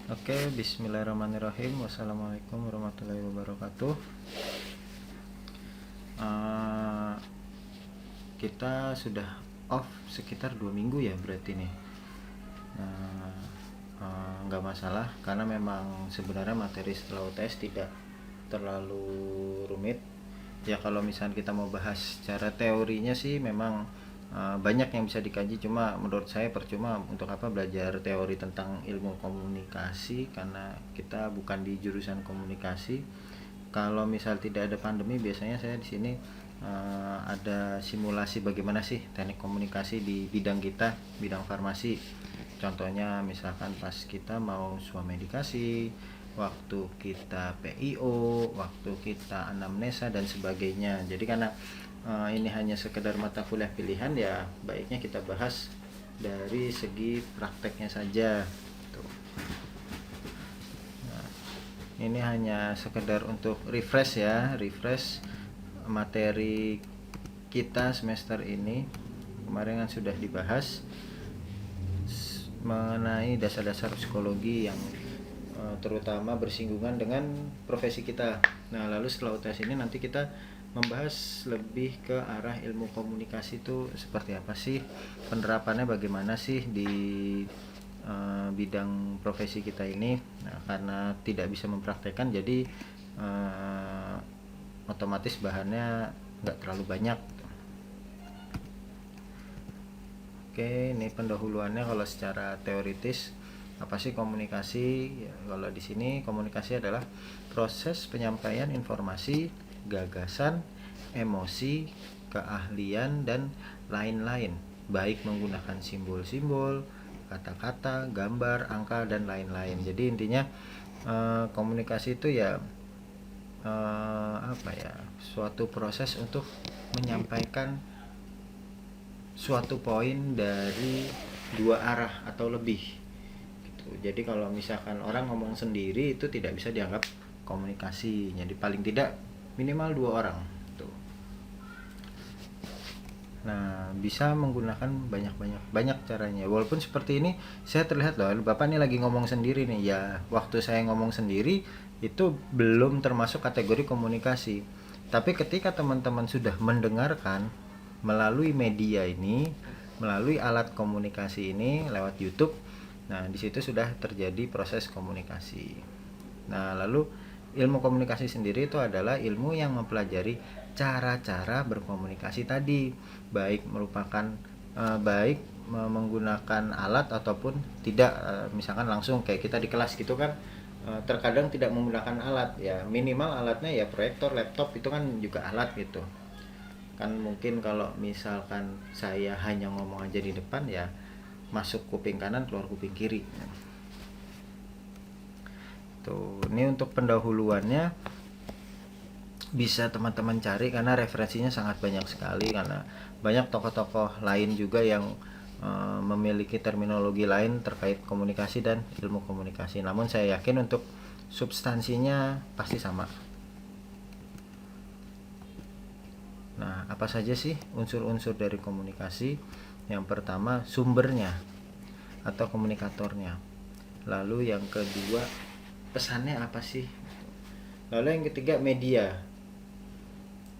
Oke, bismillahirrahmanirrahim. Wassalamualaikum warahmatullahi wabarakatuh. Eh, kita sudah off sekitar 2 minggu ya berarti nih. Nah, nggak masalah karena memang sebenarnya materi setelah UTS tidak terlalu rumit. Ya kalau misalnya kita mau bahas secara teorinya sih memang banyak yang bisa dikaji, cuma menurut saya percuma untuk apa belajar teori tentang ilmu komunikasi karena kita bukan di jurusan komunikasi. Kalau misal tidak ada pandemi biasanya saya di sini ada simulasi bagaimana sih teknik komunikasi di bidang kita, bidang farmasi. Contohnya misalkan pas kita mau swamedikasi, waktu kita PIO, waktu kita anamnesa dan sebagainya. Jadi karena ini hanya sekedar mata kuliah pilihan, ya baiknya kita bahas dari segi prakteknya saja. Tuh. Nah, ini hanya sekedar untuk refresh ya, refresh materi kita semester ini. Kemarin kan sudah dibahas mengenai dasar-dasar psikologi yang terutama bersinggungan dengan profesi kita. Nah, lalu setelah UTS ini nanti kita membahas lebih ke arah ilmu komunikasi itu seperti apa sih, penerapannya bagaimana sih di bidang profesi kita ini. Nah, karena tidak bisa mempraktekkan, jadi otomatis bahannya nggak terlalu banyak. Oke, ini pendahuluannya kalau secara teoritis apa sih komunikasi? Ya, kalau di sini komunikasi adalah proses penyampaian informasi, gagasan, emosi, keahlian dan lain-lain, baik menggunakan simbol-simbol, kata-kata, gambar, angka dan lain-lain. Jadi intinya komunikasi itu ya suatu proses untuk menyampaikan suatu poin dari dua arah atau lebih gitu. Jadi kalau misalkan orang ngomong sendiri itu tidak bisa dianggap komunikasi. Jadi paling tidak minimal dua orang tuh. Nah, bisa menggunakan banyak caranya. Walaupun seperti ini saya terlihat loh, Bapak ini lagi ngomong sendiri nih. Ya, waktu saya ngomong sendiri itu belum termasuk kategori komunikasi. Tapi ketika teman-teman sudah mendengarkan melalui media ini, melalui alat komunikasi ini lewat YouTube, nah di situ sudah terjadi proses komunikasi. Nah, lalu ilmu komunikasi sendiri itu adalah ilmu yang mempelajari cara-cara berkomunikasi tadi, baik merupakan baik menggunakan alat ataupun tidak. Misalkan langsung kayak kita di kelas gitu kan, terkadang tidak menggunakan alat, ya minimal alatnya ya proyektor, laptop itu kan juga alat gitu kan. Mungkin kalau misalkan saya hanya ngomong aja di depan, ya masuk kuping kanan keluar kuping kiri tuh. Ini untuk pendahuluannya bisa teman-teman cari karena referensinya sangat banyak sekali, karena banyak tokoh-tokoh lain juga yang memiliki terminologi lain terkait komunikasi dan ilmu komunikasi. Namun saya yakin untuk substansinya pasti sama. Nah, apa saja sih unsur-unsur dari komunikasi? Yang pertama, sumbernya atau komunikatornya. Lalu yang kedua, pesannya apa sih? Lalu yang ketiga, media.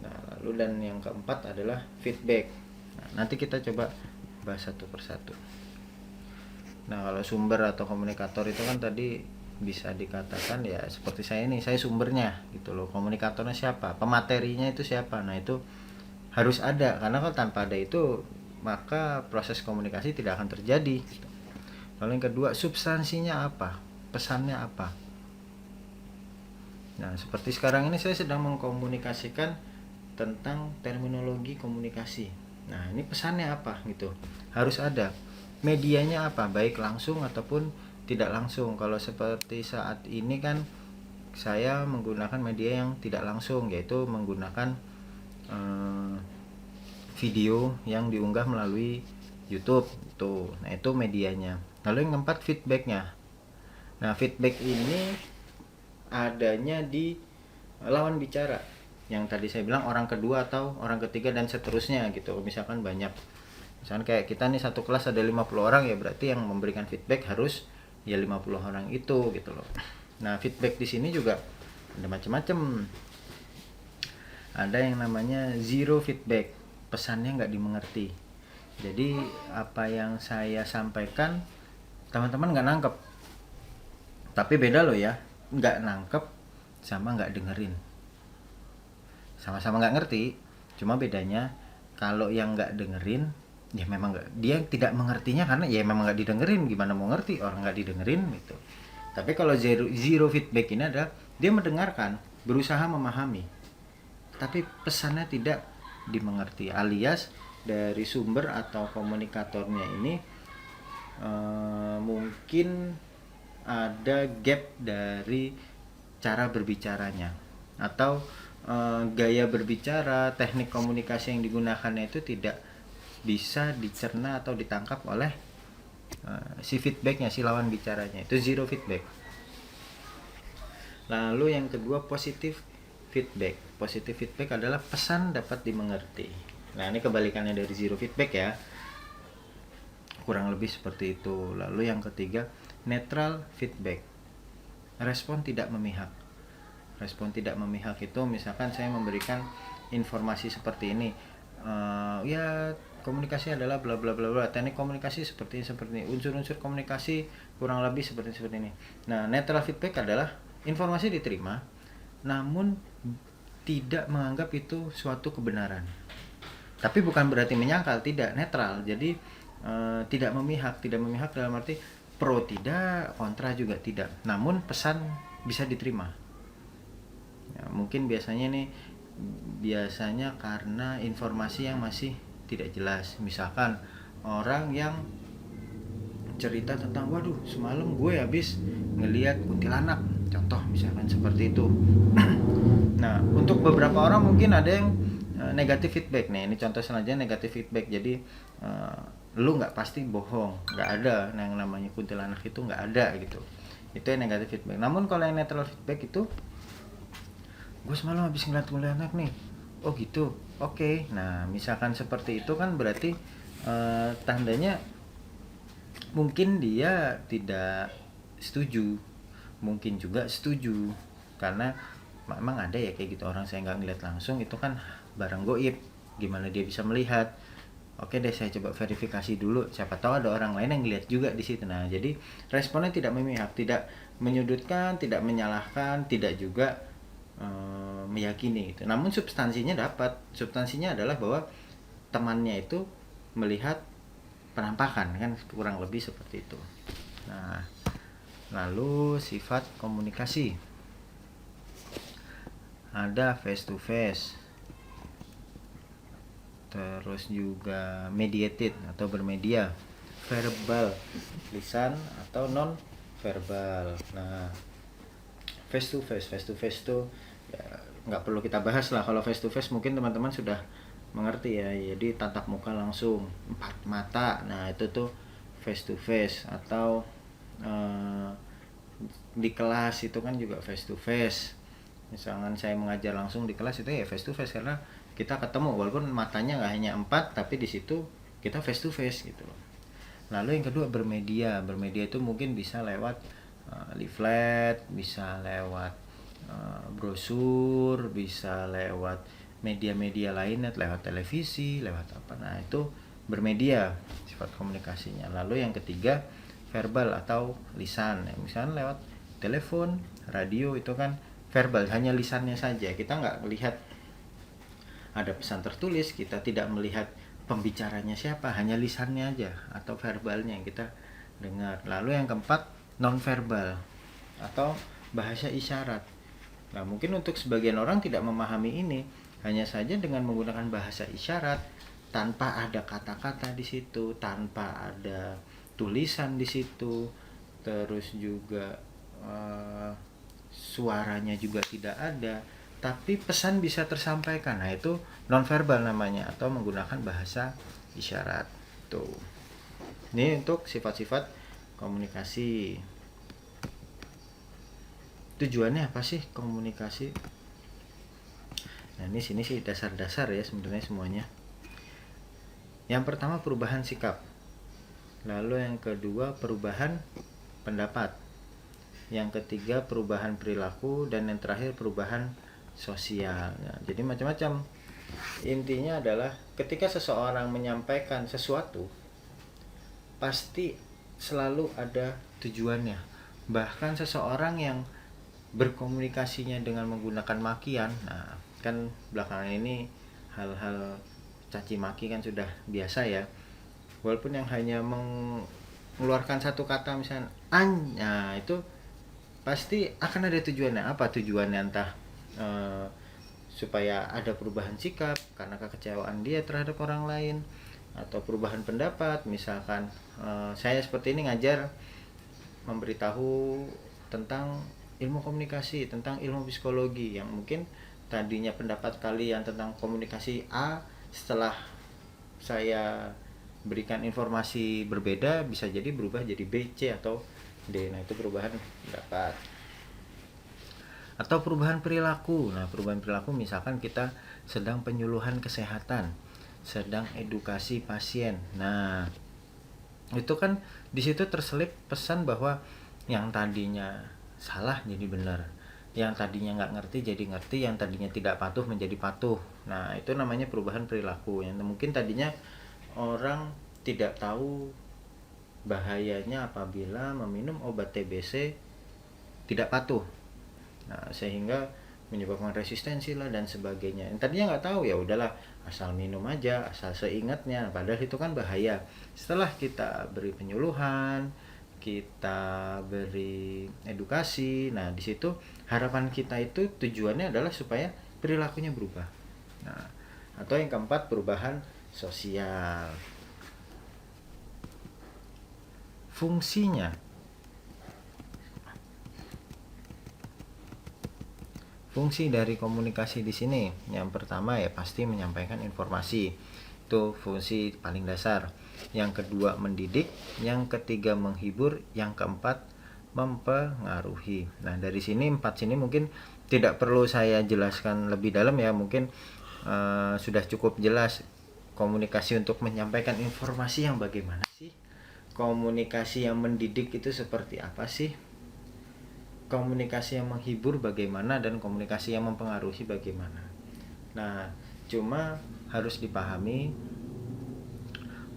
Nah, lalu dan yang keempat adalah feedback. Nah, nanti kita coba bahas satu persatu. Nah, kalau sumber atau komunikator itu kan tadi bisa dikatakan ya seperti saya ini, saya sumbernya gitu loh. Komunikatornya siapa? Pematerinya itu siapa? Nah, itu harus ada, karena kalau tanpa ada itu maka proses komunikasi tidak akan terjadi. Lalu yang kedua, substansinya apa, pesannya apa. Nah, seperti sekarang ini saya sedang mengkomunikasikan tentang terminologi komunikasi. Nah, ini pesannya apa gitu, harus ada. Medianya apa, baik langsung ataupun tidak langsung. Kalau seperti saat ini kan saya menggunakan media yang tidak langsung, yaitu menggunakan video yang diunggah melalui YouTube tuh. Nah, itu medianya. Lalu yang keempat, feedbacknya. Nah, feedback ini adanya di lawan bicara, yang tadi saya bilang orang kedua atau orang ketiga dan seterusnya gitu. Misalkan banyak, misalkan kayak kita nih satu kelas ada 50 orang, ya berarti yang memberikan feedback harus ya 50 orang itu gitu loh. Nah, feedback di sini juga ada macam-macam. Ada yang namanya zero feedback, pesannya nggak dimengerti. Jadi apa yang saya sampaikan teman-teman nggak nangkep. Tapi beda loh ya, nggak nangkep sama nggak dengerin. Sama-sama nggak ngerti, cuma bedanya kalau yang nggak dengerin ya memang nggak, dia tidak mengertinya karena ya memang nggak didengerin, gimana mau ngerti orang nggak didengerin gitu. Tapi kalau zero feedback ini adalah dia mendengarkan, berusaha memahami, tapi pesannya tidak dimengerti, alias dari sumber atau komunikatornya ini mungkin ada gap dari cara berbicaranya, atau gaya berbicara, teknik komunikasi yang digunakannya itu tidak bisa dicerna atau ditangkap oleh si feedbacknya, si lawan bicaranya. Itu zero feedback. Lalu yang kedua, positif feedback. Positif feedback adalah pesan dapat dimengerti. Nah, ini kebalikannya dari zero feedback ya, kurang lebih seperti itu. Lalu yang ketiga, netral feedback. Respon tidak memihak. Respon tidak memihak itu misalkan saya memberikan informasi seperti ini, ya komunikasi adalah bla bla bla bla, teknik komunikasi seperti ini, unsur-unsur komunikasi kurang lebih seperti ini. Nah, netral feedback adalah informasi diterima namun tidak menganggap itu suatu kebenaran. Tapi bukan berarti menyangkal, tidak, netral. Jadi tidak memihak dalam arti pro tidak, kontra juga tidak. Namun pesan bisa diterima. Ya, mungkin biasanya karena informasi yang masih tidak jelas. Misalkan orang yang cerita tentang, waduh semalam gue habis ngelihat kuntilanak, contoh misalkan seperti itu. Nah, untuk beberapa orang mungkin ada yang negatif feedback nih. Ini contoh saja negatif feedback. Jadi lu nggak pasti bohong, nggak ada yang namanya kuntilanak, itu nggak ada gitu. Itu yang negatif feedback. Namun kalau yang netral feedback itu, gue semalam habis ngeliat kuntilanak nih. Oh gitu, oke. Nah, misalkan seperti itu kan berarti tandanya mungkin dia tidak setuju, mungkin juga setuju, karena memang ada ya kayak gitu orang, saya nggak ngeliat langsung, itu kan barang goib, gimana dia bisa melihat. Oke deh, saya coba verifikasi dulu, siapa tahu ada orang lain yang ngeliat juga di situ. Nah, jadi responnya tidak memihak, tidak menyudutkan, tidak menyalahkan, tidak juga meyakini gitu. Namun substansinya dapat. Substansinya adalah bahwa temannya itu melihat penampakan, kan kurang lebih seperti itu. Nah, lalu sifat komunikasi. Ada face to face. Terus juga mediated atau bermedia, verbal, lisan atau non verbal. Nah, face to face tuh ya, nggak perlu kita bahas lah. Kalau face to face mungkin teman-teman sudah mengerti ya. Jadi tatap muka langsung, 4 mata. Nah, itu tuh face to face. Atau di kelas itu kan juga face to face. Misalkan saya mengajar langsung di kelas, itu ya face to face, karena kita ketemu walaupun matanya nggak hanya 4, tapi di situ kita face to face gitu loh. Lalu yang kedua, bermedia. Bermedia itu mungkin bisa lewat leaflet, bisa lewat brosur, bisa lewat media-media lainnya, lewat televisi, lewat apa. Nah, itu bermedia sifat komunikasinya. Lalu yang ketiga, verbal atau lisan. Misalnya lewat telepon, radio, itu kan verbal, hanya lisannya saja. Kita nggak melihat ada pesan tertulis, kita tidak melihat pembicaranya siapa, hanya lisannya aja atau verbalnya yang kita dengar. Lalu yang keempat, non verbal atau bahasa isyarat. Nah, mungkin untuk sebagian orang tidak memahami ini, hanya saja dengan menggunakan bahasa isyarat tanpa ada kata-kata di situ, tanpa ada tulisan di situ, terus juga suaranya juga tidak ada, tapi pesan bisa tersampaikan. Nah, itu nonverbal namanya, atau menggunakan bahasa isyarat. Tuh. Ini untuk sifat-sifat komunikasi. Tujuannya apa sih komunikasi? Nah, ini sini sih dasar-dasar ya sebenarnya semuanya. Yang pertama, perubahan sikap. Lalu yang kedua, perubahan pendapat, yang ketiga perubahan perilaku, dan yang terakhir perubahan sosial. Nah, jadi macam-macam. Intinya adalah ketika seseorang menyampaikan sesuatu pasti selalu ada tujuannya. Bahkan seseorang yang berkomunikasinya dengan menggunakan makian, nah kan belakangan ini hal-hal caci maki kan sudah biasa ya. Walaupun yang hanya mengeluarkan satu kata misalnya nah itu pasti akan ada tujuannya. Apa tujuannya? Entah supaya ada perubahan sikap karena kekecewaan dia terhadap orang lain, atau perubahan pendapat. Misalkan saya seperti ini ngajar, memberitahu tentang ilmu komunikasi, tentang ilmu psikologi, yang mungkin tadinya pendapat kalian tentang komunikasi A, setelah saya berikan informasi berbeda bisa jadi berubah jadi B, C, atau D. Nah, itu perubahan pendapat. Atau perubahan perilaku. Nah, perubahan perilaku misalkan kita sedang penyuluhan kesehatan, sedang edukasi pasien. Nah, itu kan di situ terselip pesan bahwa yang tadinya salah jadi benar, yang tadinya nggak ngerti jadi ngerti, yang tadinya tidak patuh menjadi patuh. Nah, itu namanya perubahan perilaku. Yang mungkin tadinya orang tidak tahu bahayanya apabila meminum obat TBC tidak patuh. Nah, sehingga menyebabkan resistensi lah dan sebagainya. Yang tadinya nggak tahu, ya udahlah asal minum aja, asal seingatnya, padahal itu kan bahaya. Setelah kita beri penyuluhan, kita beri edukasi, nah di situ harapan kita itu tujuannya adalah supaya perilakunya berubah. Nah, atau yang keempat perubahan sosial. Fungsinya fungsi dari komunikasi di sini, yang pertama ya pasti menyampaikan informasi, itu fungsi paling dasar. Yang kedua mendidik, yang ketiga menghibur, yang keempat mempengaruhi. Nah, dari sini empat sini mungkin tidak perlu saya jelaskan lebih dalam ya, mungkin sudah cukup jelas komunikasi untuk menyampaikan informasi yang bagaimana sih, komunikasi yang mendidik itu seperti apa sih, komunikasi yang menghibur bagaimana, dan komunikasi yang mempengaruhi bagaimana. Nah, cuma harus dipahami,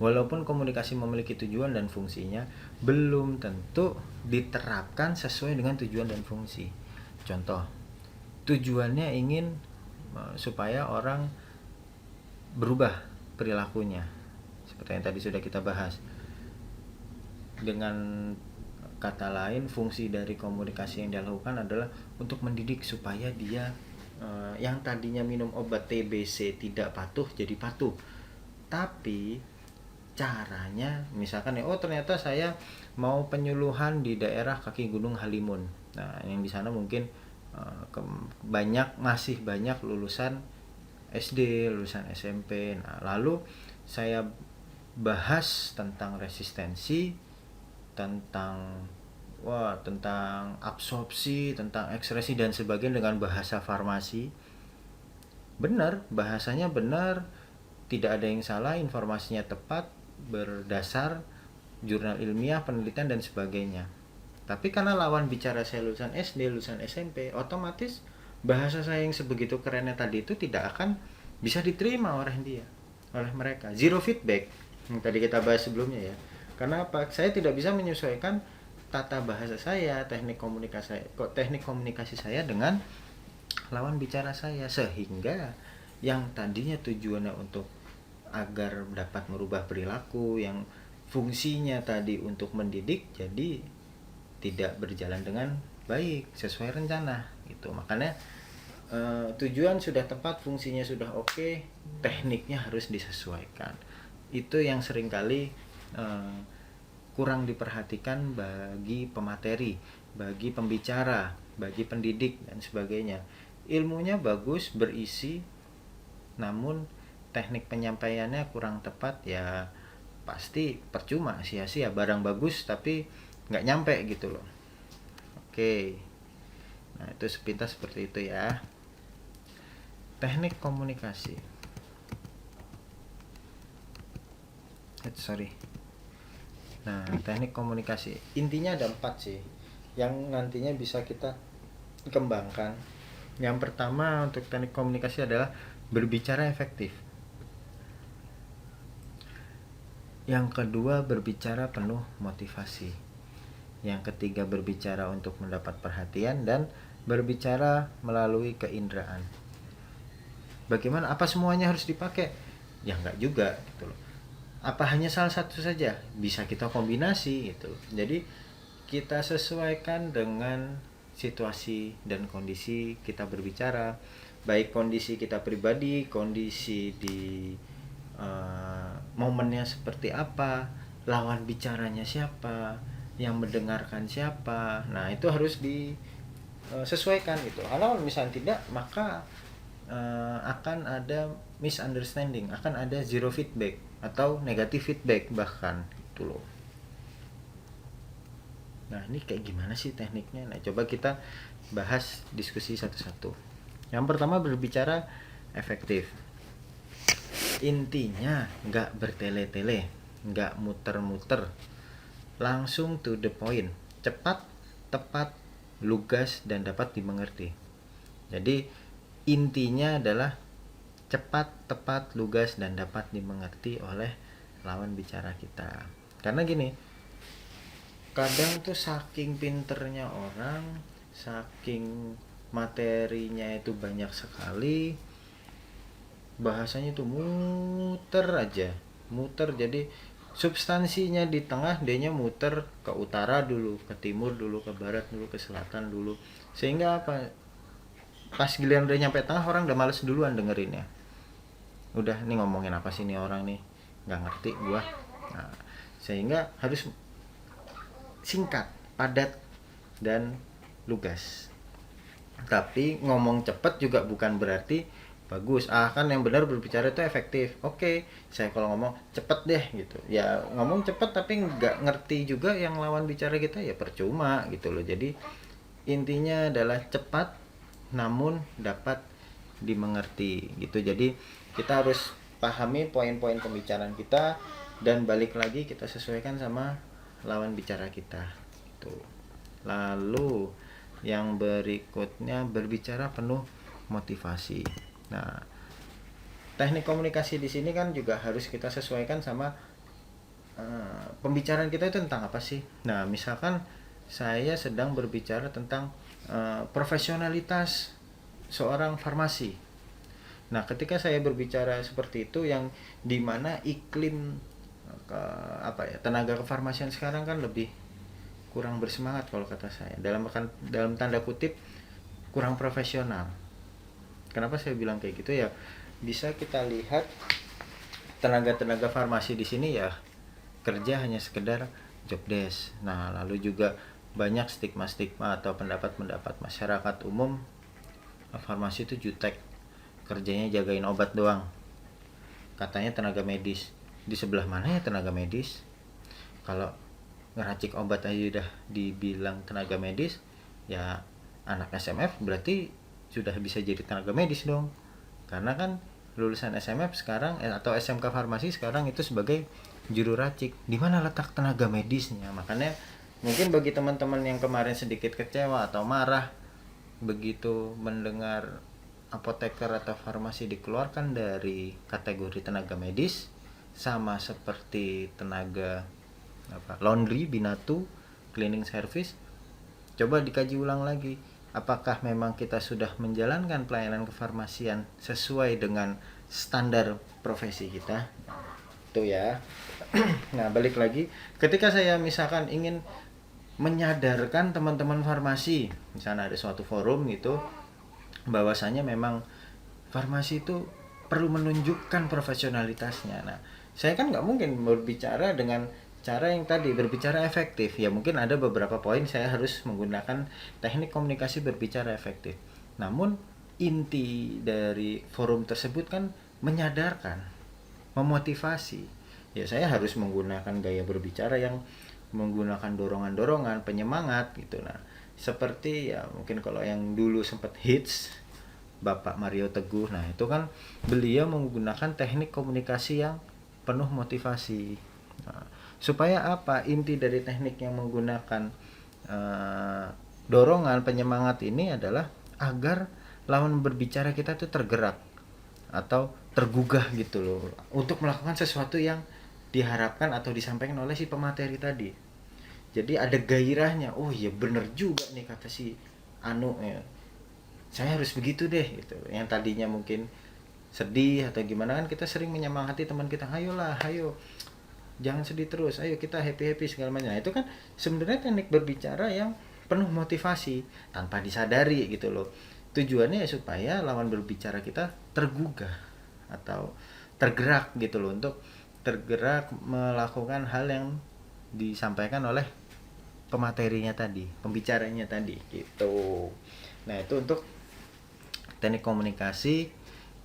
walaupun komunikasi memiliki tujuan dan fungsinya, belum tentu diterapkan sesuai dengan tujuan dan fungsi. Contoh, tujuannya ingin supaya orang berubah perilakunya, seperti yang tadi sudah kita bahas. Dengan kata lain, fungsi dari komunikasi yang dilakukan adalah untuk mendidik supaya dia yang tadinya minum obat TBC tidak patuh jadi patuh. Tapi caranya misalkan ya, oh ternyata saya mau penyuluhan di daerah kaki Gunung Halimun. Nah, yang di sana mungkin masih banyak lulusan SD, lulusan SMP. Nah, lalu saya bahas tentang resistensi, tentang absorpsi, tentang ekspresi dan sebagainya dengan bahasa farmasi. Benar, bahasanya benar, tidak ada yang salah, informasinya tepat, berdasar jurnal ilmiah, penelitian dan sebagainya. Tapi karena lawan bicara saya lulusan SD, lulusan SMP, otomatis bahasa saya yang sebegitu kerennya tadi itu tidak akan bisa diterima oleh mereka. Zero feedback yang tadi kita bahas sebelumnya ya. Karena apa? Saya tidak bisa menyesuaikan tata bahasa saya, teknik komunikasi saya dengan lawan bicara saya, sehingga yang tadinya tujuannya untuk agar dapat merubah perilaku, yang fungsinya tadi untuk mendidik, jadi tidak berjalan dengan baik sesuai rencana. Itu makanya tujuan sudah tepat, fungsinya sudah oke, tekniknya harus disesuaikan. Itu yang seringkali kurang diperhatikan bagi pemateri, bagi pembicara, bagi pendidik dan sebagainya. Ilmunya bagus, berisi, namun teknik penyampaiannya kurang tepat, ya pasti percuma, sia-sia. Barang bagus tapi nggak nyampe gitu loh. Oke, nah itu sepintas seperti itu ya, teknik komunikasi. Nah, teknik komunikasi intinya ada 4 sih yang nantinya bisa kita kembangkan. Yang pertama untuk teknik komunikasi adalah berbicara efektif. Yang kedua berbicara penuh motivasi. Yang ketiga berbicara untuk mendapat perhatian, dan berbicara melalui keinderaan. Bagaimana? Apa semuanya harus dipakai? Ya enggak juga gitu loh. Apa hanya salah satu saja? Bisa kita kombinasi gitu loh. Jadi kita sesuaikan dengan situasi dan kondisi kita berbicara, baik kondisi kita pribadi, kondisi di momennya seperti apa, lawan bicaranya siapa, yang mendengarkan siapa. Nah itu harus disesuaikan gitu. Kalau misalnya tidak, maka akan ada misunderstanding, akan ada zero feedback atau negative feedback bahkan gitu loh. Nah ini kayak gimana sih tekniknya? Nah coba kita bahas, diskusi satu-satu. Yang pertama berbicara efektif. Intinya nggak bertele-tele, nggak muter-muter, langsung to the point, cepat, tepat, lugas, dan dapat dimengerti. Jadi intinya adalah cepat, tepat, lugas, dan dapat dimengerti oleh lawan bicara kita. Karena gini, kadang tuh saking pinternya orang, saking materinya itu banyak sekali, bahasanya tuh muter aja, muter. Jadi substansinya di tengah, dianya muter ke utara dulu, ke timur dulu, ke barat dulu, ke selatan dulu, sehingga apa, pas giliran udah nyampe tengah orang udah males duluan dengerinnya. Udah, nih ngomongin apa sih nih orang nih, nggak ngerti gua. Nah, sehingga harus singkat, padat, dan lugas. Tapi ngomong cepet juga bukan berarti bagus. Kan yang benar berbicara itu efektif. Oke, saya kalau ngomong cepet deh gitu, ya ngomong cepet tapi nggak ngerti juga yang lawan bicara kita, ya percuma gitu loh. Jadi intinya adalah cepat namun dapat dimengerti gitu. Jadi kita harus pahami poin-poin pembicaraan kita, dan balik lagi kita sesuaikan sama lawan bicara kita gitu. Lalu yang berikutnya berbicara penuh motivasi. Nah, teknik komunikasi di sini kan juga harus kita sesuaikan sama pembicaraan kita itu tentang apa sih. Nah, misalkan saya sedang berbicara tentang profesionalitas seorang farmasi. Nah, ketika saya berbicara seperti itu, yang dimana iklim tenaga kefarmasian sekarang kan lebih kurang bersemangat kalau kata saya. Dalam tanda kutip kurang profesional. Kenapa saya bilang kayak gitu ya? Bisa kita lihat tenaga-tenaga farmasi di sini ya kerja hanya sekedar job desk. Nah, lalu juga banyak stigma-stigma atau pendapat-pendapat masyarakat umum, farmasi itu jutek, kerjanya jagain obat doang. Katanya tenaga medis. Di sebelah mana ya tenaga medis? Kalau ngeracik obat aja udah dibilang tenaga medis, ya anak SMF berarti sudah bisa jadi tenaga medis dong. Karena kan lulusan SMF sekarang atau SMK farmasi sekarang itu sebagai juru racik. Di mana letak tenaga medisnya? Makanya mungkin bagi teman-teman yang kemarin sedikit kecewa atau marah begitu mendengar apoteker atau farmasi dikeluarkan dari kategori tenaga medis, sama seperti tenaga laundry, binatu, cleaning service, coba dikaji ulang lagi, apakah memang kita sudah menjalankan pelayanan kefarmasian sesuai dengan standar profesi kita itu ya. Nah, balik lagi, ketika saya misalkan ingin menyadarkan teman-teman farmasi, misalnya ada suatu forum gitu, bahwasanya memang farmasi itu perlu menunjukkan profesionalitasnya. Nah, saya kan nggak mungkin berbicara dengan cara yang tadi, berbicara efektif. Ya mungkin ada beberapa poin saya harus menggunakan teknik komunikasi berbicara efektif. Namun inti dari forum tersebut kan menyadarkan, memotivasi. Ya saya harus menggunakan gaya berbicara yang menggunakan dorongan-dorongan, penyemangat gitu. Nah, seperti ya mungkin kalau yang dulu sempat hits Bapak Mario Teguh. Nah, itu kan beliau menggunakan teknik komunikasi yang penuh motivasi. Nah, Supaya apa? Inti dari teknik yang menggunakan dorongan penyemangat ini adalah agar lawan berbicara kita tuh tergerak atau tergugah gitu loh untuk melakukan sesuatu yang diharapkan atau disampaikan oleh si pemateri tadi. Jadi ada gairahnya. Oh iya bener juga nih kata si Anu ya. Saya harus begitu deh gitu. Yang tadinya mungkin sedih atau gimana kan kita sering menyemangati teman kita, ayolah, ayo jangan sedih terus, ayo kita happy happy segala macam. Nah, itu kan sebenarnya teknik berbicara yang penuh motivasi tanpa disadari gitu loh. Tujuannya ya supaya lawan berbicara kita tergugah atau tergerak gitu loh, untuk tergerak melakukan hal yang disampaikan oleh pematerinya tadi, pembicaranya tadi gitu. Nah, itu untuk teknik komunikasi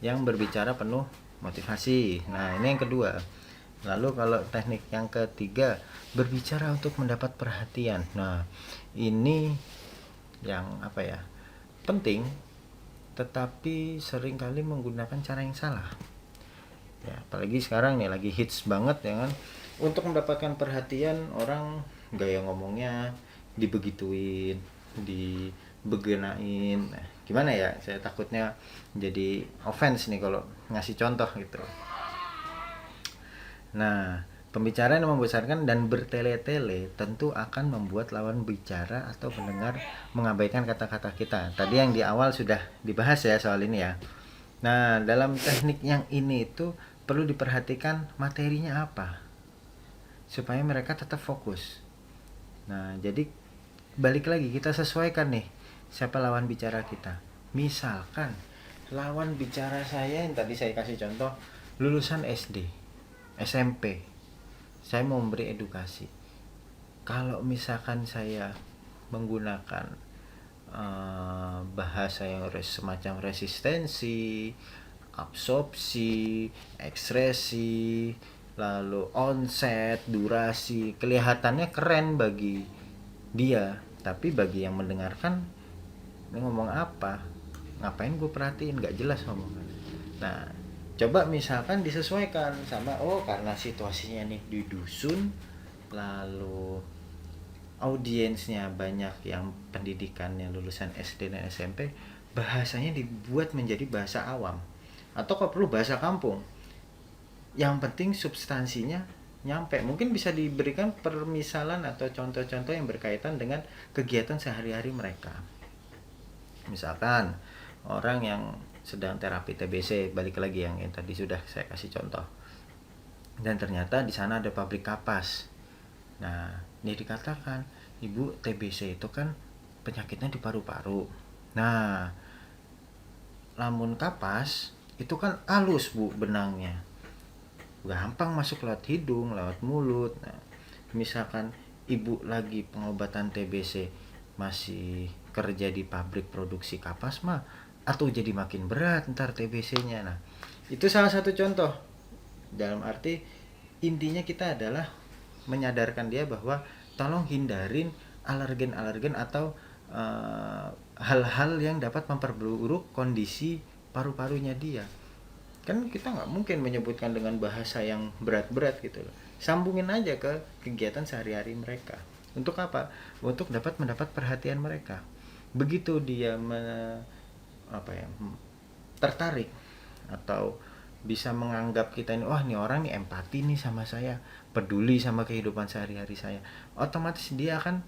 yang berbicara penuh motivasi. Nah, ini yang kedua. Lalu kalau teknik yang ketiga, berbicara untuk mendapat perhatian. Nah, ini yang apa ya? Penting, tetapi seringkali menggunakan cara yang salah. Ya, apalagi sekarang nih lagi hits banget ya kan. Untuk mendapatkan perhatian orang, gaya ngomongnya dibegituin, dibegenain. Nah, gimana ya? Saya takutnya jadi offense nih kalau ngasih contoh gitu. Nah, pembicaraan yang membesarkan dan bertele-tele tentu akan membuat lawan bicara atau pendengar mengabaikan kata-kata kita. Tadi yang di awal sudah dibahas ya soal ini ya. Nah, dalam teknik yang ini itu perlu diperhatikan materinya apa, supaya mereka tetap fokus. Nah, jadi balik lagi kita sesuaikan nih siapa lawan bicara kita. Misalkan lawan bicara saya yang tadi saya kasih contoh lulusan SD, SMP, saya mau memberi edukasi. Kalau misalkan saya menggunakan bahasa yang semacam resistensi, absorpsi, ekspresi, lalu onset, durasi, kelihatannya keren bagi dia, tapi bagi yang mendengarkan ini ngomong apa, ngapain gue perhatiin, gak jelas ngomongnya. Nah, coba misalkan disesuaikan sama, oh karena situasinya nih di dusun, lalu audiensnya banyak yang pendidikannya lulusan SD dan SMP, bahasanya dibuat menjadi bahasa awam atau kalau perlu bahasa kampung. Yang penting substansinya nyampe. Mungkin bisa diberikan permisalan atau contoh-contoh yang berkaitan dengan kegiatan sehari-hari mereka. Misalkan orang yang sedang terapi TBC, balik lagi yang tadi sudah saya kasih contoh. Dan ternyata di sana ada pabrik kapas. Nah, ini dikatakan, Ibu, TBC itu kan penyakitnya di paru-paru. Nah, lamun kapas itu kan halus Bu benangnya, gampang masuk lewat hidung, lewat mulut. Nah, misalkan Ibu lagi pengobatan TBC masih kerja di pabrik produksi kapas mah, atau jadi makin berat ntar TBC-nya. Nah, itu salah satu contoh. Dalam arti intinya kita adalah menyadarkan dia bahwa tolong hindarin alergen-alergen atau hal-hal yang dapat memperburuk kondisi paru-parunya dia. Kan kita nggak mungkin menyebutkan dengan bahasa yang berat-berat gitu loh. Sambungin aja ke kegiatan sehari-hari mereka. Untuk apa? Untuk dapat mendapat perhatian mereka. Begitu dia tertarik atau bisa menganggap kita ini, wah nih orang nih empati nih sama saya, peduli sama kehidupan sehari-hari saya, otomatis dia akan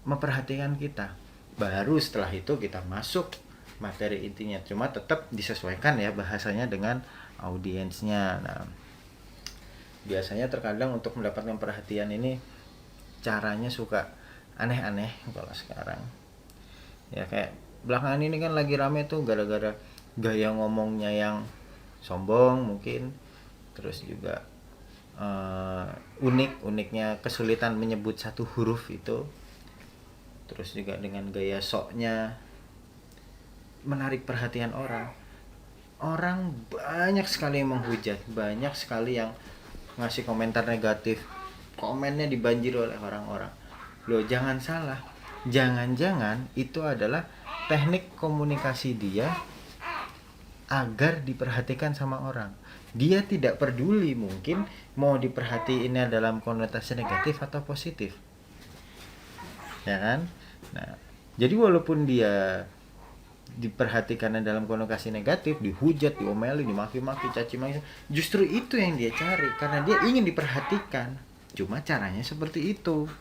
memperhatikan kita. Baru setelah itu kita masuk materi intinya, cuma tetap disesuaikan ya bahasanya dengan audiensnya. Nah, biasanya terkadang untuk mendapatkan perhatian ini caranya suka aneh-aneh kalau sekarang. Ya kayak belakangan ini kan lagi rame tuh gara-gara gaya ngomongnya yang sombong mungkin, terus juga uniknya kesulitan menyebut satu huruf itu, terus juga dengan gaya soknya menarik perhatian orang. Orang banyak sekali yang menghujat, banyak sekali yang ngasih komentar negatif, komennya dibanjiri oleh orang-orang. Loh, jangan salah, jangan-jangan itu adalah teknik komunikasi dia agar diperhatikan sama orang. Dia tidak peduli mungkin mau diperhatiinnya dalam konotasi negatif atau positif, ya kan? Nah, jadi walaupun dia diperhatikannya dalam konotasi negatif, dihujat, diomeli, dimaki-maki, caci maki, justru itu yang dia cari karena dia ingin diperhatikan. Cuma caranya seperti itu.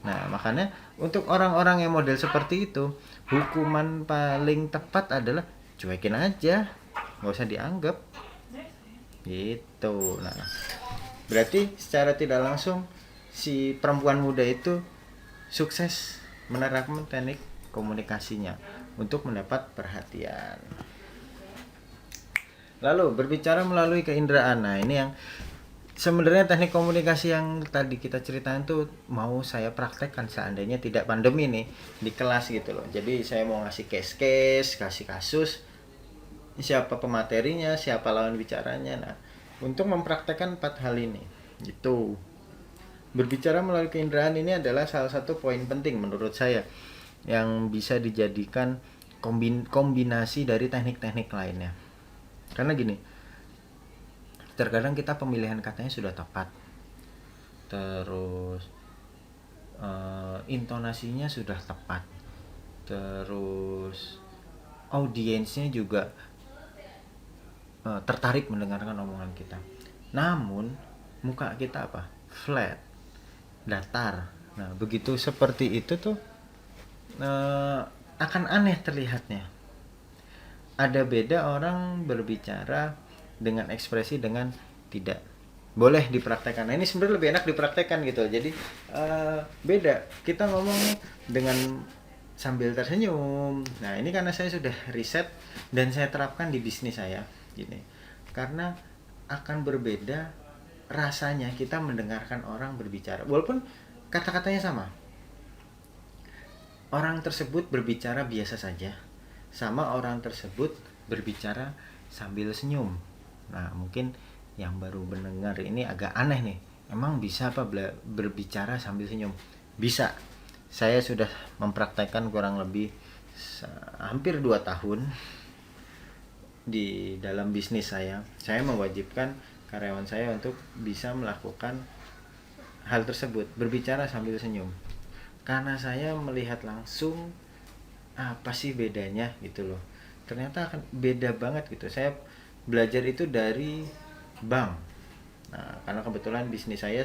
Nah, makanya untuk orang-orang yang model seperti itu, hukuman paling tepat adalah cuekin aja, nggak usah dianggap. Gitu. Nah, berarti secara tidak langsung si perempuan muda itu sukses menerapkan teknik komunikasinya untuk mendapat perhatian. Lalu berbicara melalui keinderaan. Nah, ini yang sebenarnya teknik komunikasi yang tadi kita ceritain tuh mau saya praktekkan seandainya tidak pandemi nih di kelas gitu loh. Jadi saya mau ngasih case-case, kasih kasus, siapa pematerinya, siapa lawan bicaranya. Nah, untuk mempraktekkan 4 hal ini gitu. Berbicara melalui keinderaan ini adalah salah satu poin penting menurut saya yang bisa dijadikan kombinasi dari teknik-teknik lainnya. Karena gini, terkadang kita pemilihan katanya sudah tepat, terus intonasinya sudah tepat, terus audiensnya juga tertarik mendengarkan omongan kita. Namun muka kita apa? Flat, datar. Nah, begitu seperti itu tuh akan aneh terlihatnya. Ada beda orang berbicara dengan ekspresi dengan tidak. Boleh dipraktekkan. Nah, ini sebenarnya lebih enak dipraktekkan gitu. Jadi beda. Kita ngomong dengan sambil tersenyum. Nah, ini karena saya sudah riset dan saya terapkan di bisnis saya gini. Karena akan berbeda rasanya kita mendengarkan orang berbicara. Walaupun kata-katanya sama. Orang tersebut berbicara biasa saja sama orang tersebut berbicara sambil senyum. Nah, mungkin yang baru mendengar ini agak aneh nih. Emang bisa apa berbicara sambil senyum? Bisa. Saya sudah mempraktekkan kurang lebih hampir 2 tahun di dalam bisnis saya. Saya mewajibkan karyawan saya untuk bisa melakukan hal tersebut, berbicara sambil senyum. Karena saya melihat langsung apa sih bedanya gitu loh. Ternyata akan beda banget gitu. Saya belajar itu dari bank. Nah, karena kebetulan bisnis saya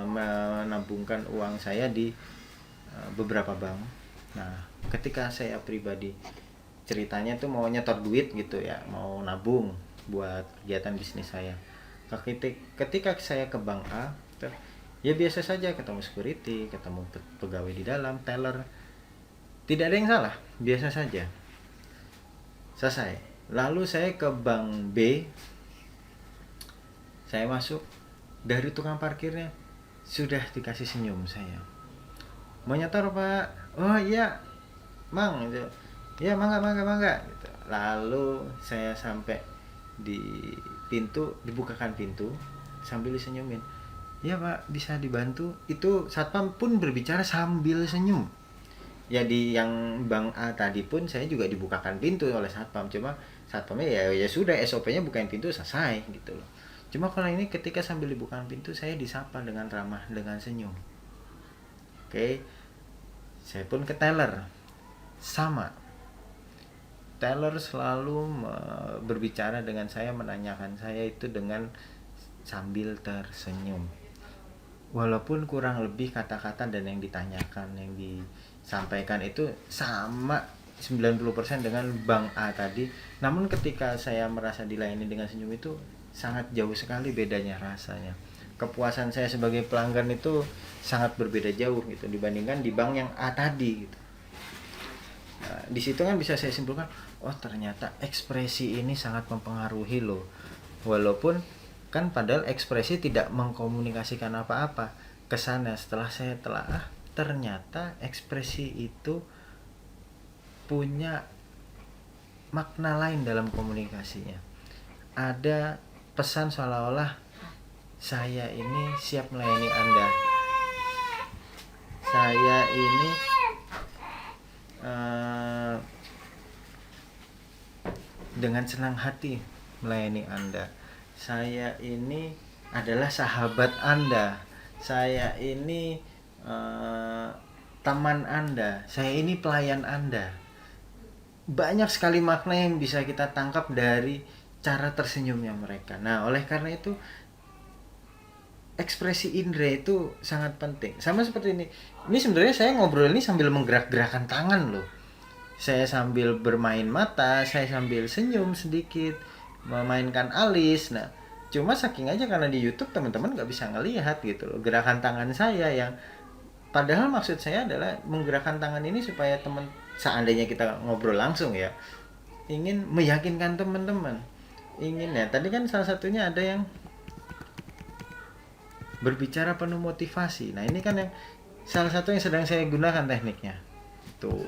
menabungkan uang saya di beberapa bank. Nah, ketika saya pribadi ceritanya tuh mau nyetor duit gitu ya, mau nabung buat kegiatan bisnis saya. Ketika saya ke bank A, ya biasa saja, ketemu security, ketemu pegawai di dalam, teller, tidak ada yang salah, biasa saja. Selesai. Lalu saya ke bank B, saya masuk, dari tukang parkirnya sudah dikasih senyum saya. Mau nyetor pak? Oh iya, mang gitu. Ya mangga gitu. Lalu saya sampai di pintu, dibukakan pintu sambil disenyumin. Ya pak, bisa dibantu. Itu satpam pun berbicara sambil senyum. Ya di yang bank A tadi pun saya juga dibukakan pintu oleh satpam. Cuma satpamnya ya sudah, SOP-nya bukain pintu, selesai gitu loh. Cuma kalau ini ketika sambil dibukakan pintu saya disapa dengan ramah, dengan senyum. Oke. Saya pun ke teller. Sama. Teller selalu berbicara dengan saya, menanyakan saya itu dengan sambil tersenyum. Walaupun kurang lebih kata-kata dan yang ditanyakan, yang disampaikan itu sama 90% dengan bank A tadi. Namun ketika saya merasa dilayani dengan senyum itu sangat jauh sekali bedanya rasanya. Kepuasan saya sebagai pelanggan itu sangat berbeda jauh gitu dibandingkan di bank yang A tadi gitu. Nah, di situ kan bisa saya simpulkan, oh ternyata ekspresi ini sangat mempengaruhi loh. Walaupun kan padahal ekspresi tidak mengkomunikasikan apa-apa. Kesana setelah saya telah ternyata ekspresi itu punya makna lain dalam komunikasinya. Ada pesan seolah-olah saya ini siap melayani Anda. Saya ini dengan senang hati melayani Anda. Saya ini adalah sahabat Anda. Saya ini teman Anda. Saya ini pelayan Anda. Banyak sekali makna yang bisa kita tangkap dari cara tersenyumnya mereka. Nah, oleh karena itu ekspresi indera itu sangat penting. Sama seperti ini. Ini sebenarnya saya ngobrol ini sambil menggerak-gerakkan tangan loh. Saya sambil bermain mata, saya sambil senyum sedikit, memainkan alis. Nah, cuma saking aja karena di YouTube teman-teman nggak bisa ngelihat gitu loh gerakan tangan saya yang padahal maksud saya adalah menggerakkan tangan ini supaya teman seandainya kita ngobrol langsung ya, ingin meyakinkan teman-teman. Ingin ya, tadi kan salah satunya ada yang berbicara penuh motivasi. Nah, ini kan yang salah satu yang sedang saya gunakan tekniknya. Tuh.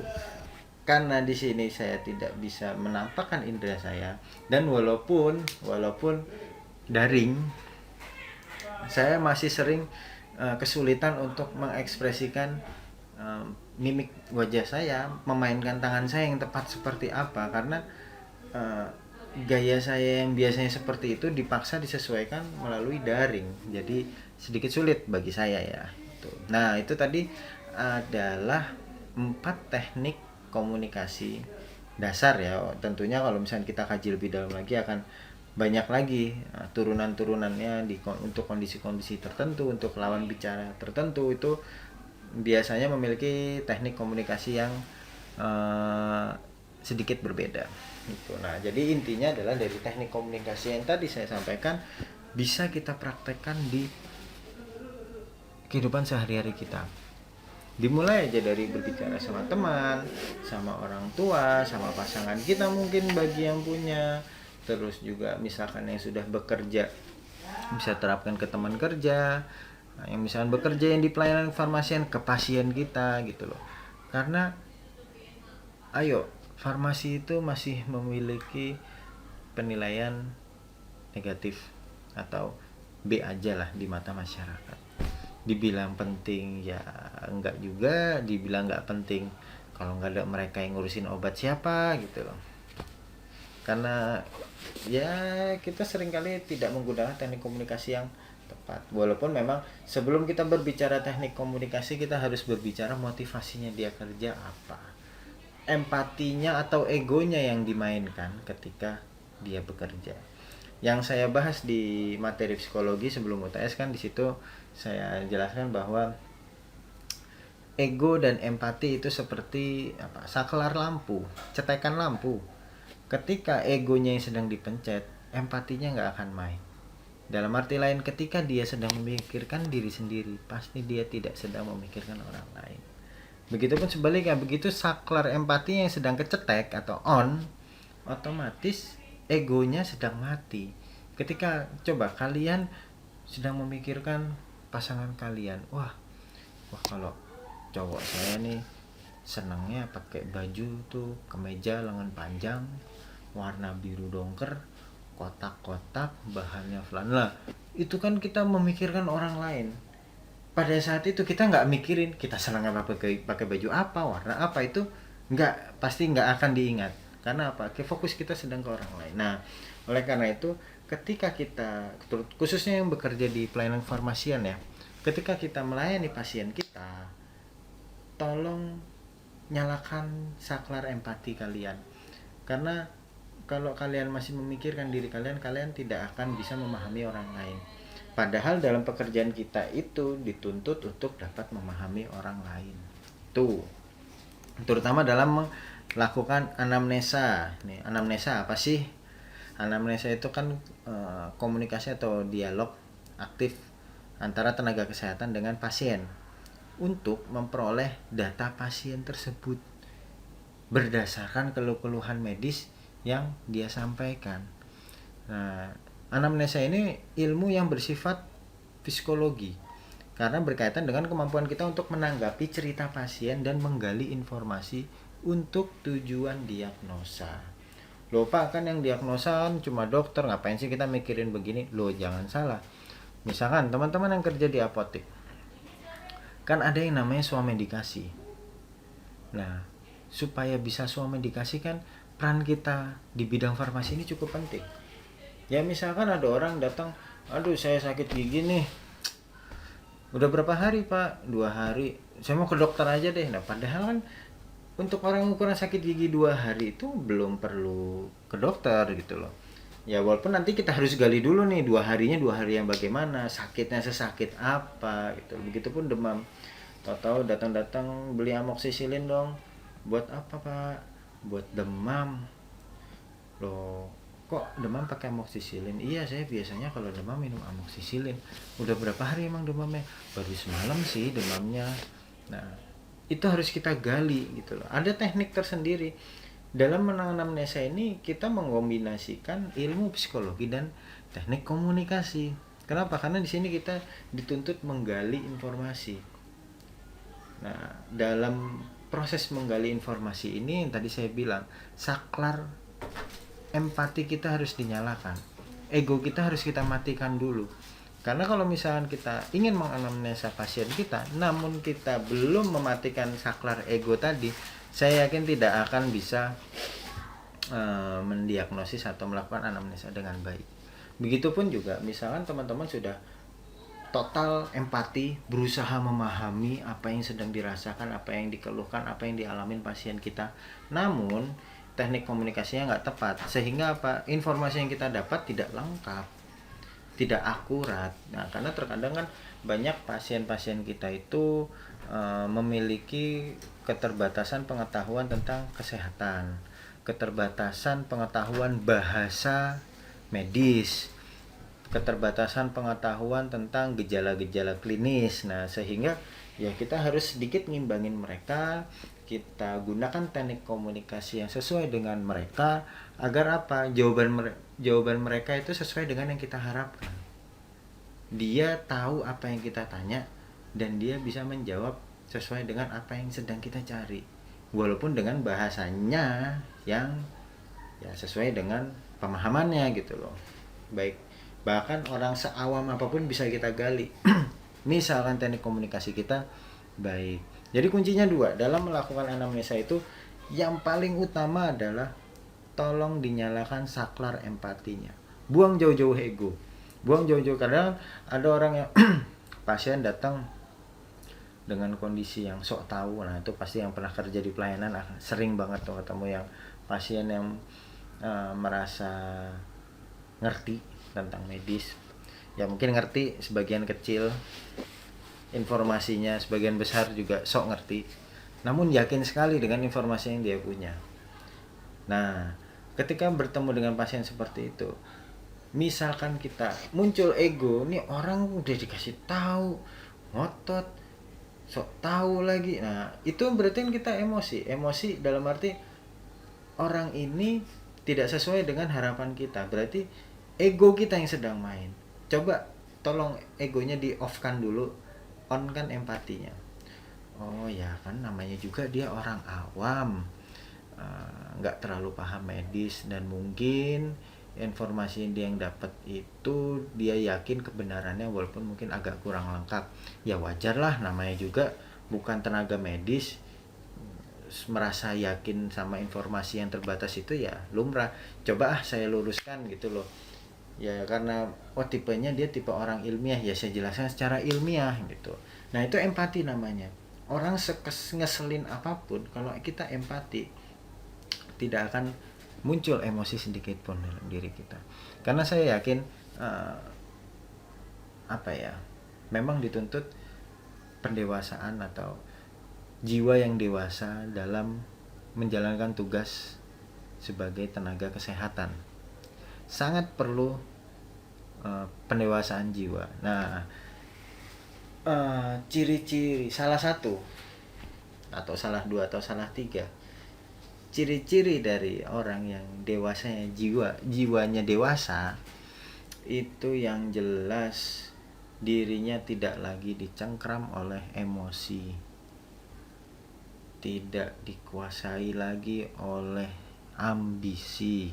Karena di sini saya tidak bisa menampakkan indera saya dan walaupun daring, saya masih sering kesulitan untuk mengekspresikan mimik wajah saya, memainkan tangan saya yang tepat seperti apa karena gaya saya yang biasanya seperti itu dipaksa disesuaikan melalui daring. Jadi sedikit sulit bagi saya ya. Nah, itu tadi adalah 4 teknik komunikasi dasar ya. Tentunya kalau misalnya kita kaji lebih dalam lagi akan banyak lagi turunan-turunannya untuk kondisi-kondisi tertentu, untuk lawan bicara tertentu itu biasanya memiliki teknik komunikasi yang sedikit berbeda gitu. Nah, jadi intinya adalah dari teknik komunikasi yang tadi saya sampaikan bisa kita praktekkan di kehidupan sehari-hari kita. Dimulai aja dari berbicara sama teman, sama orang tua, sama pasangan kita mungkin bagi yang punya. Terus juga misalkan yang sudah bekerja bisa terapkan ke teman kerja. Nah, yang misalkan bekerja yang di pelayanan farmasian ke pasien kita gitu loh. Karena ayo, farmasi itu masih memiliki penilaian negatif atau B aja lah di mata masyarakat. Dibilang penting ya enggak juga, dibilang enggak penting kalau enggak ada mereka yang ngurusin obat siapa gitu loh. Karena ya kita seringkali tidak menggunakan teknik komunikasi yang tepat. Walaupun memang sebelum kita berbicara teknik komunikasi kita harus berbicara motivasinya dia kerja apa, empatinya atau egonya yang dimainkan ketika dia bekerja. Yang saya bahas di materi psikologi sebelum UTS kan di situ saya jelaskan bahwa ego dan empati itu seperti saklar lampu, cetekan lampu. Ketika egonya yang sedang dipencet, empatinya nggak akan main. Dalam arti lain, ketika dia sedang memikirkan diri sendiri, pasti dia tidak sedang memikirkan orang lain. Begitupun sebaliknya, begitu saklar empati yang sedang kecetek atau on, otomatis egonya sedang mati. Ketika coba kalian sedang memikirkan pasangan kalian, wah kalau cowok saya nih senangnya pakai baju tuh kemeja lengan panjang warna biru dongker kotak-kotak bahannya flanela, itu kan kita memikirkan orang lain. Pada saat itu kita nggak mikirin kita senang apa pakai baju apa warna apa, itu pasti nggak akan diingat karena apa, fokus kita sedang ke orang lain. Nah, oleh karena itu ketika kita khususnya yang bekerja di pelayanan farmasian ya, ketika kita melayani pasien kita, tolong nyalakan saklar empati kalian. Karena kalau kalian masih memikirkan diri kalian, kalian tidak akan bisa memahami orang lain. Padahal dalam pekerjaan kita itu dituntut untuk dapat memahami orang lain. Tuh. Terutama dalam melakukan anamnesa. Nih, anamnesa apa sih? Anamnesa itu kan komunikasi atau dialog aktif antara tenaga kesehatan dengan pasien untuk memperoleh data pasien tersebut berdasarkan keluhan medis yang dia sampaikan. Nah, anamnesa ini ilmu yang bersifat psikologi karena berkaitan dengan kemampuan kita untuk menanggapi cerita pasien dan menggali informasi untuk tujuan diagnosa. Loh Pak, kan yang diagnosa cuma dokter, ngapain sih kita mikirin begini? Loh, jangan salah. Misalkan teman-teman yang kerja di apotek, kan ada yang namanya swamedikasi. Nah, supaya bisa swamedikasi kan peran kita di bidang farmasi ini cukup penting. Ya misalkan ada orang datang, aduh saya sakit gigi nih, udah berapa hari pak? 2 hari, saya mau ke dokter aja deh. Nah padahal kan untuk orang ukuran sakit gigi 2 hari itu belum perlu ke dokter gitu loh. Ya walaupun nanti kita harus gali dulu nih 2 harinya 2 hari yang bagaimana, sakitnya sesakit apa gitu. Begitupun demam, tahu-tahu datang-datang beli amoksisilin dong. Buat apa pak? Buat demam. Loh, kok demam pakai amoksisilin? Iya, saya biasanya kalau demam minum amoksisilin. Udah berapa hari emang demamnya? Baru semalam sih demamnya. Nah, itu harus kita gali gitu loh. Ada teknik tersendiri. Dalam menangani amnesia ini kita mengkombinasikan ilmu psikologi dan teknik komunikasi. Kenapa? Karena di sini kita dituntut menggali informasi. Nah, dalam proses menggali informasi ini yang tadi saya bilang, saklar empati kita harus dinyalakan. Ego kita harus kita matikan dulu. Karena kalau misalkan kita ingin menganamnesa pasien kita, namun kita belum mematikan saklar ego tadi, saya yakin tidak akan bisa mendiagnosis atau melakukan anamnesa dengan baik. Begitupun juga misalkan teman-teman sudah total empati, berusaha memahami apa yang sedang dirasakan, apa yang dikeluhkan, apa yang dialamin pasien kita. Namun teknik komunikasinya nggak tepat, sehingga apa, informasi yang kita dapat tidak lengkap, tidak akurat. Nah, karena terkadang kan banyak pasien-pasien kita itu memiliki keterbatasan pengetahuan tentang kesehatan, keterbatasan pengetahuan bahasa medis, keterbatasan pengetahuan tentang gejala-gejala klinis. Nah, sehingga ya kita harus sedikit ngimbangin mereka. Kita gunakan teknik komunikasi yang sesuai dengan mereka agar apa? Jawaban mereka itu sesuai dengan yang kita harapkan. Dia tahu apa yang kita tanya dan dia bisa menjawab sesuai dengan apa yang sedang kita cari. Walaupun dengan bahasanya yang ya sesuai dengan pemahamannya gitu loh. Baik, bahkan orang seawam apapun bisa kita gali. Misalkan teknik komunikasi kita baik. Jadi kuncinya dua dalam melakukan anamnesa itu. Yang paling utama adalah tolong dinyalakan saklar empatinya. Buang jauh-jauh ego. Buang jauh-jauh. Kadang ada orang yang pasien datang dengan kondisi yang sok tahu. Nah itu pasti yang pernah kerja di pelayanan sering banget tuh ketemu yang pasien yang merasa ngerti tentang medis. Ya mungkin ngerti sebagian kecil informasinya, sebagian besar juga sok ngerti, namun yakin sekali dengan informasi yang dia punya. Nah ketika bertemu dengan pasien seperti itu, misalkan kita muncul ego, nih orang udah dikasih tahu ngotot sok tahu lagi. Nah itu berarti kita emosi dalam arti orang ini tidak sesuai dengan harapan kita, berarti ego kita yang sedang main. Coba tolong egonya di off kan dulu, on kan empatinya. Oh ya kan namanya juga dia orang awam, nggak terlalu paham medis, dan mungkin informasi yang dapat itu dia yakin kebenarannya walaupun mungkin agak kurang lengkap. Ya wajar lah, namanya juga bukan tenaga medis, merasa yakin sama informasi yang terbatas itu ya lumrah. Coba saya luruskan gitu loh. Ya karena tipenya dia tipe orang ilmiah, ya saya jelaskan secara ilmiah gitu. Nah itu empati namanya. Orang ngeselin apapun, kalau kita empati tidak akan muncul emosi sedikit pun dalam diri kita. Karena saya yakin memang dituntut pendewasaan atau jiwa yang dewasa dalam menjalankan tugas sebagai tenaga kesehatan. Sangat perlu pendewasaan jiwa. Nah, ciri-ciri salah satu atau salah dua atau salah tiga ciri-ciri dari orang yang dewasanya jiwanya dewasa itu yang jelas dirinya tidak lagi dicengkram oleh emosi, tidak dikuasai lagi oleh ambisi,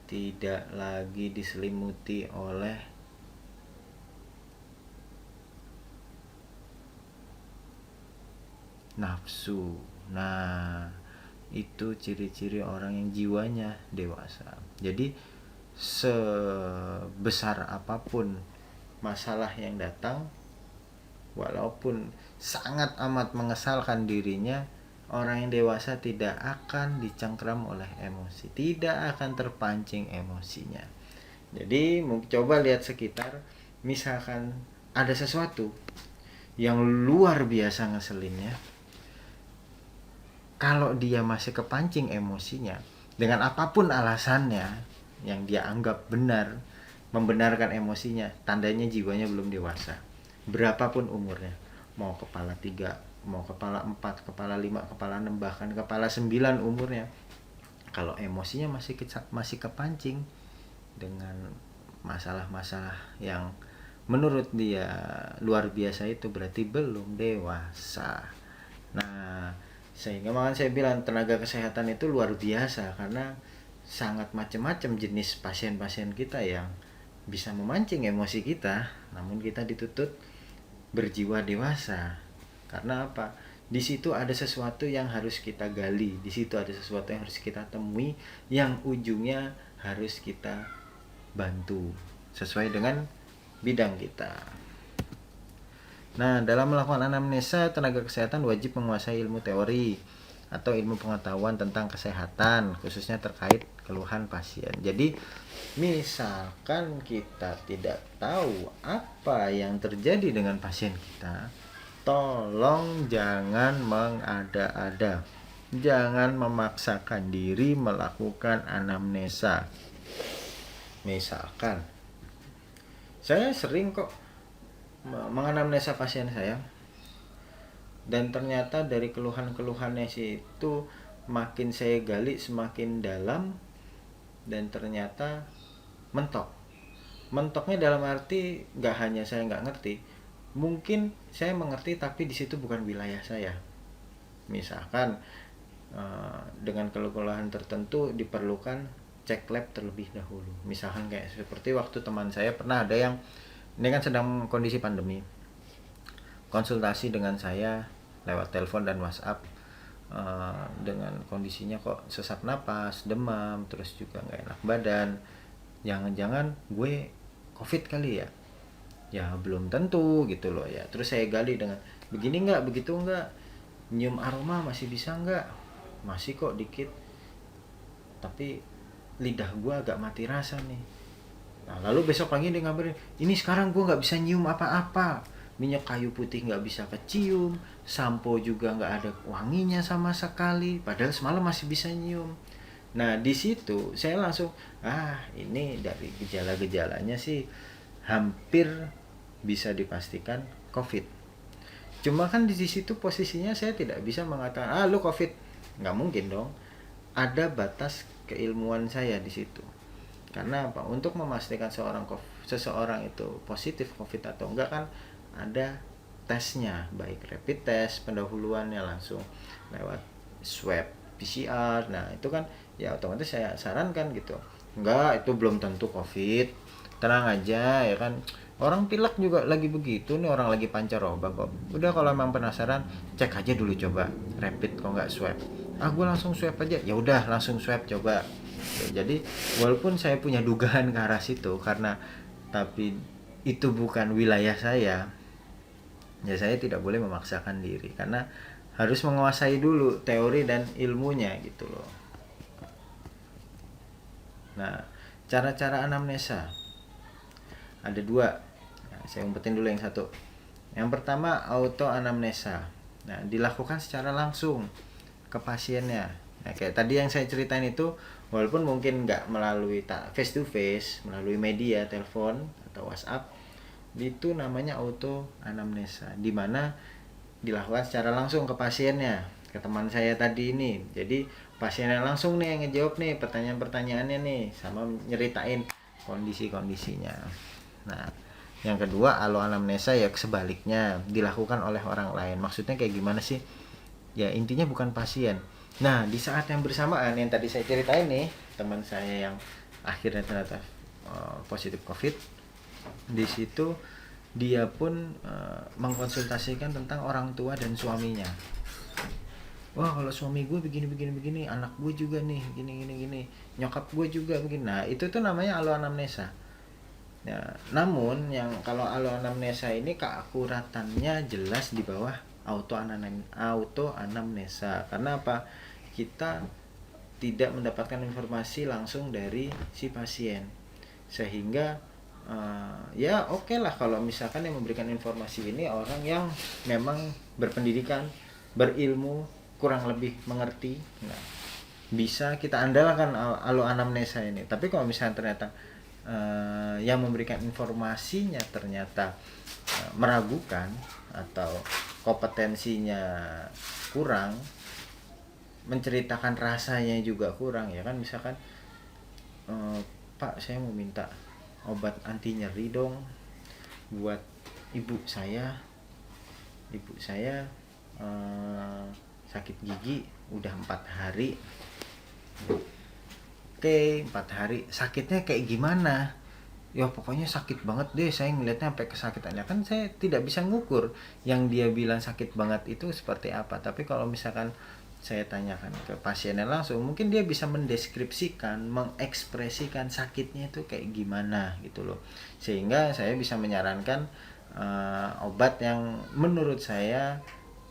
tidak lagi diselimuti oleh nafsu. Nah itu ciri-ciri orang yang jiwanya dewasa. Jadi sebesar apapun masalah yang datang, walaupun sangat amat mengesalkan dirinya, orang yang dewasa tidak akan dicengkram oleh emosi, tidak akan terpancing emosinya. Jadi coba lihat sekitar, misalkan ada sesuatu yang luar biasa ngeselinnya, kalau dia masih kepancing emosinya dengan apapun alasannya yang dia anggap benar, membenarkan emosinya, tandanya jiwanya belum dewasa. Berapapun umurnya, mau kepala 3, mau kepala 4, kepala 5, kepala 6, bahkan kepala 9 umurnya, kalau emosinya masih kepancing dengan masalah-masalah yang menurut dia luar biasa, itu berarti belum dewasa. Nah, sehingga makanya saya bilang tenaga kesehatan itu luar biasa, karena sangat macam-macam jenis pasien-pasien kita yang bisa memancing emosi kita, namun kita dituntut berjiwa dewasa. Karena apa? Di situ ada sesuatu yang harus kita gali, di situ ada sesuatu yang harus kita temui, yang ujungnya harus kita bantu sesuai dengan bidang kita. Nah, dalam melakukan anamnesa, tenaga kesehatan wajib menguasai ilmu teori atau ilmu pengetahuan tentang kesehatan, khususnya terkait keluhan pasien. Jadi, misalkan kita tidak tahu apa yang terjadi dengan pasien kita, tolong jangan mengada-ada. Jangan memaksakan diri melakukan anamnesa. Misalkan, saya sering kok menganamnesa pasien saya, dan ternyata dari keluhan-keluhannya itu makin saya gali semakin dalam, dan ternyata mentoknya dalam arti nggak hanya saya nggak ngerti, mungkin saya mengerti tapi di situ bukan wilayah saya. Misalkan dengan keluhan tertentu diperlukan cek lab terlebih dahulu, misalkan kayak seperti waktu teman saya pernah ada yang ini kan sedang kondisi pandemi, konsultasi dengan saya lewat telepon dan WhatsApp, dengan kondisinya kok sesak napas, demam, terus juga nggak enak badan. Jangan-jangan gue COVID kali ya? Ya belum tentu gitu loh ya. Terus saya gali dengan begini nggak, begitu nggak, nyium aroma masih bisa nggak? Masih kok dikit, tapi lidah gue agak mati rasa nih. Nah, lalu besok pagi dia ngabarin, ini sekarang gue nggak bisa nyium apa-apa, minyak kayu putih nggak bisa kecium, sampo juga nggak ada wanginya sama sekali, padahal semalam masih bisa nyium. Nah, di situ saya langsung, ini dari gejala-gejalanya sih hampir bisa dipastikan COVID. Cuma kan di situ posisinya saya tidak bisa mengatakan, lu COVID, nggak mungkin dong. Ada batas keilmuan saya di situ. Karena apa? Untuk memastikan seseorang itu positif COVID atau enggak kan ada tesnya, baik rapid test pendahuluannya langsung lewat swab PCR. Nah, itu kan ya otomatis saya sarankan gitu. Enggak, itu belum tentu COVID. Tenang aja ya kan. Orang pilek juga lagi begitu nih, orang lagi pancaroba kok. Udah kalau emang penasaran, cek aja dulu coba rapid kok enggak swab. Gue langsung swab aja. Ya udah, langsung swab coba. Jadi walaupun saya punya dugaan ke arah situ, tapi itu bukan wilayah saya, ya saya tidak boleh memaksakan diri, karena harus menguasai dulu teori dan ilmunya gitu loh. Nah, cara-cara anamnesa ada 2. Nah, saya umpetin dulu yang satu. Yang pertama, auto anamnesa. Nah, dilakukan secara langsung ke pasiennya. Nah, kayak tadi yang saya ceritain itu, walaupun mungkin nggak melalui face to face, melalui media, telepon atau WhatsApp, itu namanya auto anamnesa, di mana dilakukan secara langsung ke pasiennya, ke teman saya tadi ini. Jadi pasiennya langsung nih yang ngejawab nih pertanyaan-pertanyaannya nih, sama nyeritain kondisi-kondisinya. Nah, yang kedua, alo anamnesa ya sebaliknya, dilakukan oleh orang lain. Maksudnya kayak gimana sih? Ya intinya bukan pasien. Nah, di saat yang bersamaan yang tadi saya ceritain nih, teman saya yang akhirnya ternyata positif COVID, di situ dia pun mengkonsultasikan tentang orang tua dan suaminya. wah kalau suami gue begini begini begini, anak gue juga nih gini gini gini, nyokap gue juga begini. Nah itu tuh namanya aloanamnesa. Ya, namun yang kalau aloanamnesa ini keakuratannya jelas di bawah auto anamnesa. Karena apa? Kita tidak mendapatkan informasi langsung dari si pasien, sehingga ya oke lah kalau misalkan yang memberikan informasi ini orang yang memang berpendidikan, berilmu, kurang lebih mengerti. Nah, bisa kita andalkan aloanamnesa ini. Tapi kalau misalnya ternyata yang memberikan informasinya ternyata meragukan atau kompetensinya kurang, menceritakan rasanya juga kurang, ya kan, misalkan Pak saya mau minta obat anti nyeri dong buat ibu saya sakit gigi udah 4 hari. Oke, 4 hari sakitnya kayak gimana? Ya pokoknya sakit banget deh, saya ngeliatnya sampai kesakitannya. Kan saya tidak bisa ngukur yang dia bilang sakit banget itu seperti apa. Tapi kalau misalkan saya tanyakan ke pasiennya langsung, mungkin dia bisa mendeskripsikan, mengekspresikan sakitnya itu kayak gimana gitu loh. Sehingga saya bisa menyarankan obat yang menurut saya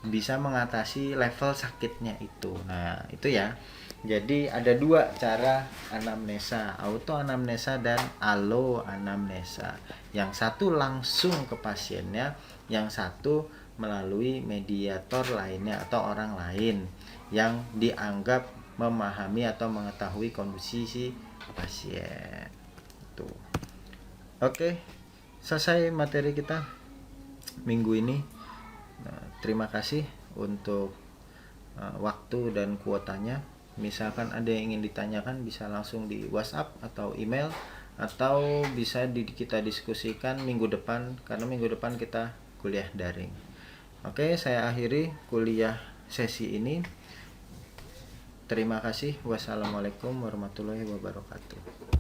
bisa mengatasi level sakitnya itu. Nah itu ya. Jadi ada 2 cara anamnesa, auto anamnesa dan alo anamnesa. Yang satu langsung ke pasiennya, yang satu melalui mediator lainnya atau orang lain yang dianggap memahami atau mengetahui kondisi si pasien. Tuh. Oke, selesai materi kita minggu ini. Nah, terima kasih untuk waktu dan kuotanya. Misalkan ada yang ingin ditanyakan bisa langsung di WhatsApp atau email, atau bisa kita diskusikan minggu depan, karena minggu depan kita kuliah daring. Oke, saya akhiri kuliah sesi ini. Terima kasih. Wassalamualaikum warahmatullahi wabarakatuh.